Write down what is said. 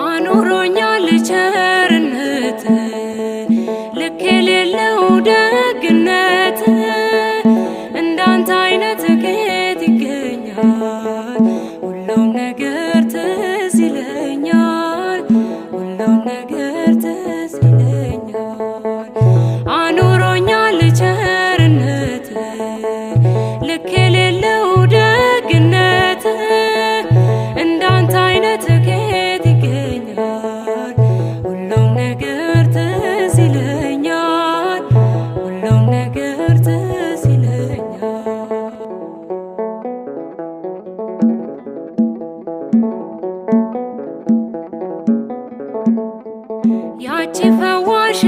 አኑሮኛል ቸርነት ልክ የሌለው ደግነት እንዳንተ አይነት ከየት ይገኛል? ሁሉም ነገር ትዝ ይለኛል፣ ሁሉም ነገር ትዝ ይለኛል። አኑሮኛል ቸርነት ልክ የሌለው ደግነት እንዳንተ አይነት ከየት ይገኛል? ሁሉም ነገር ትዝ ይለኛል፣ ሁሉም ነገር ትዝ ይለኛል። ያቺ ፈዋሽ